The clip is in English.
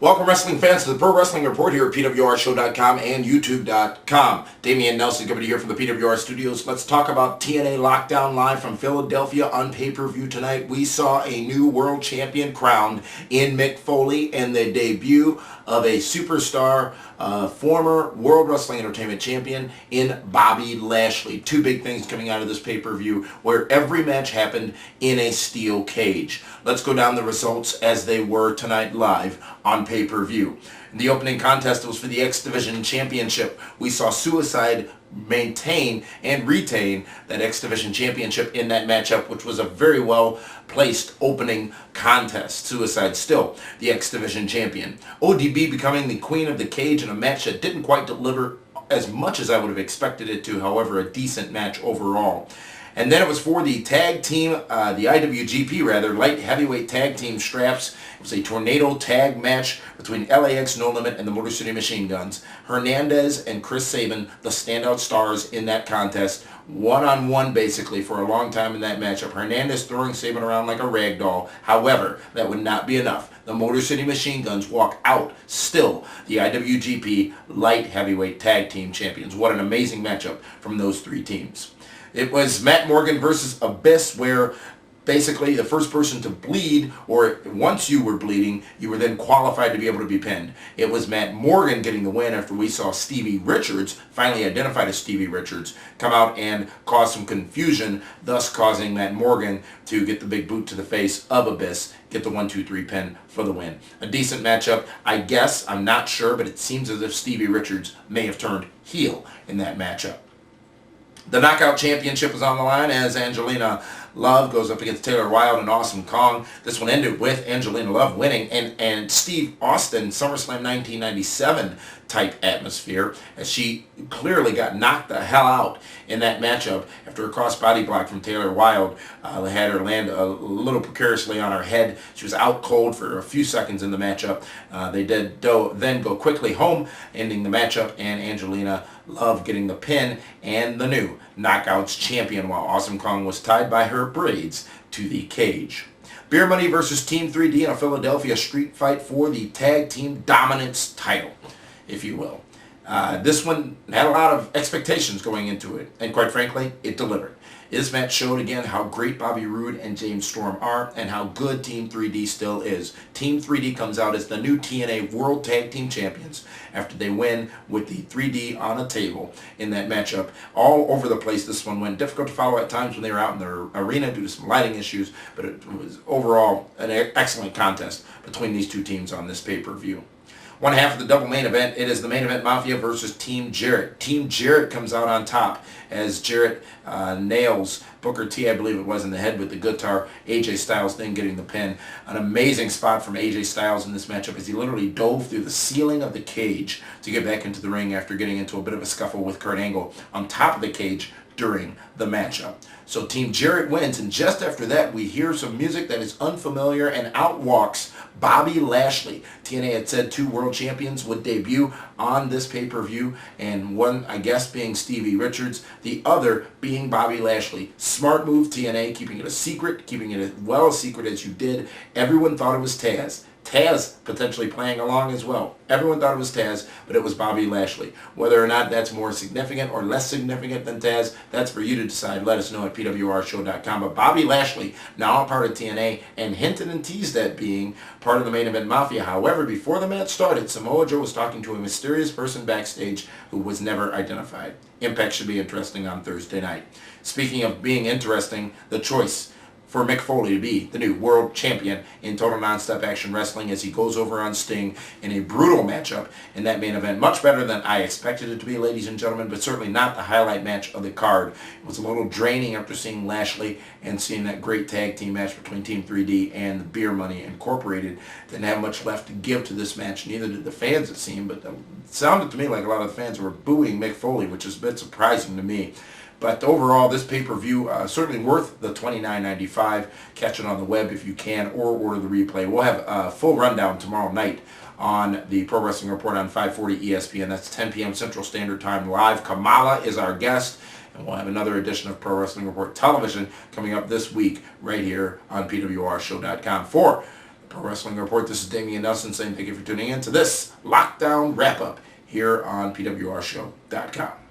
Welcome, wrestling fans, to the Pro Wrestling Report here at PWRShow.com and YouTube.com. Damian Nelson coming to you here from the PWR studios. Let's talk about TNA Lockdown live from Philadelphia on pay-per-view tonight. We saw a new world champion crowned in Mick Foley and the debut of a superstar, former World Wrestling Entertainment champion in Bobby Lashley. Two big things coming out of this pay-per-view where every match happened in a steel cage. Let's go down the results as they were tonight live on pay-per-view. In the opening contest, it was for the X Division Championship. We saw Suicide maintain and retain that X Division Championship in that matchup, which was a very well placed opening contest. Suicide still the X Division champion. ODB becoming the queen of the cage in a match that didn't quite deliver as much as I would have expected it to, however, a decent match overall. And then it was for the tag team, the IWGP rather, light heavyweight tag team straps. It was a tornado tag match between LAX No Limit and the Motor City Machine Guns. Hernandez and Chris Sabin, the standout stars in that contest, one-on-one basically for a long time in that matchup. Hernandez throwing Sabin around like a rag doll. However, that would not be enough. The Motor City Machine Guns walk out still the IWGP light heavyweight tag team champions. What an amazing matchup from those three teams. It was Matt Morgan versus Abyss, where basically the first person to bleed, or once you were bleeding, you were then qualified to be able to be pinned. It was Matt Morgan getting the win after we saw Stevie Richards, finally identified as Stevie Richards, come out and cause some confusion, thus causing Matt Morgan to get the big boot to the face of Abyss, get the 1-2-3 pin for the win. A decent matchup, I guess. I'm not sure, but it seems as if Stevie Richards may have turned heel in that matchup. The Knockout Championship was on the line as Angelina Love goes up against Taylor Wilde and Awesome Kong. This one ended with Angelina Love winning and Steve Austin, SummerSlam 1997 type atmosphere, as she clearly got knocked the hell out in that matchup after a crossbody block from Taylor Wilde. They had her land a little precariously on her head. She was out cold for a few seconds in the matchup. They did then go quickly home, ending the matchup, and Angelina Love getting the pin and the new Knockouts champion, while Awesome Kong was tied by her braids to the cage. Beer Money versus Team 3D in a Philadelphia street fight for the Tag Team Dominance title, if you will. This one had a lot of expectations going into it, and quite frankly, it delivered. This match showed again how great Bobby Roode and James Storm are and how good Team 3D still is. Team 3D comes out as the new TNA World Tag Team Champions after they win with the 3D on a table in that matchup. All over the place this one went. Difficult to follow at times when they were out in their arena due to some lighting issues, but it was overall an excellent contest between these two teams on this pay-per-view. One half of the double main event, it is the Main Event Mafia versus Team Jarrett. Team Jarrett comes out on top as Jarrett nails Booker T, I believe it was, in the head with the guitar. AJ Styles then getting the pin. An amazing spot from AJ Styles in this matchup as he literally dove through the ceiling of the cage to get back into the ring after getting into a bit of a scuffle with Kurt Angle on top of the cage during the matchup. So Team Jarrett wins, and just after that we hear some music that is unfamiliar, and out walks Bobby Lashley. TNA had said two world champions would debut on this pay-per-view, and one, I guess, being Stevie Richards, the other being Bobby Lashley. Smart move, TNA, keeping it a secret, keeping it as well a secret as you did. Everyone thought it was Taz. Taz potentially playing along as well. Everyone thought it was Taz, but it was Bobby Lashley. Whether or not that's more significant or less significant than Taz, that's for you to decide. Let us know at PWRShow.com. But Bobby Lashley, now a part of TNA, and hinted and teased at being part of the Main Event Mafia. However, before the match started, Samoa Joe was talking to a mysterious person backstage who was never identified. Impact should be interesting on Thursday night. Speaking of being interesting, the choice for Mick Foley to be the new world champion in Total Nonstop Action Wrestling as he goes over on Sting in a brutal matchup in that main event. Much better than I expected it to be, ladies and gentlemen, but certainly not the highlight match of the card. It was a little draining after seeing Lashley and seeing that great tag team match between Team 3D and the Beer Money Incorporated. Didn't have much left to give to this match, neither did the fans, it seemed, but it sounded to me like a lot of the fans were booing Mick Foley, which is a bit surprising to me. But overall, this pay-per-view certainly worth the $29.95. Catch it on the web if you can, or order the replay. We'll have a full rundown tomorrow night on the Pro Wrestling Report on 540 ESPN. That's 10 p.m. Central Standard Time live. Kamala is our guest. And we'll have another edition of Pro Wrestling Report Television coming up this week right here on PWRShow.com. For Pro Wrestling Report. This is Damian Nelson saying thank you for tuning in to this Lockdown Wrap-Up here on PWRshow.com.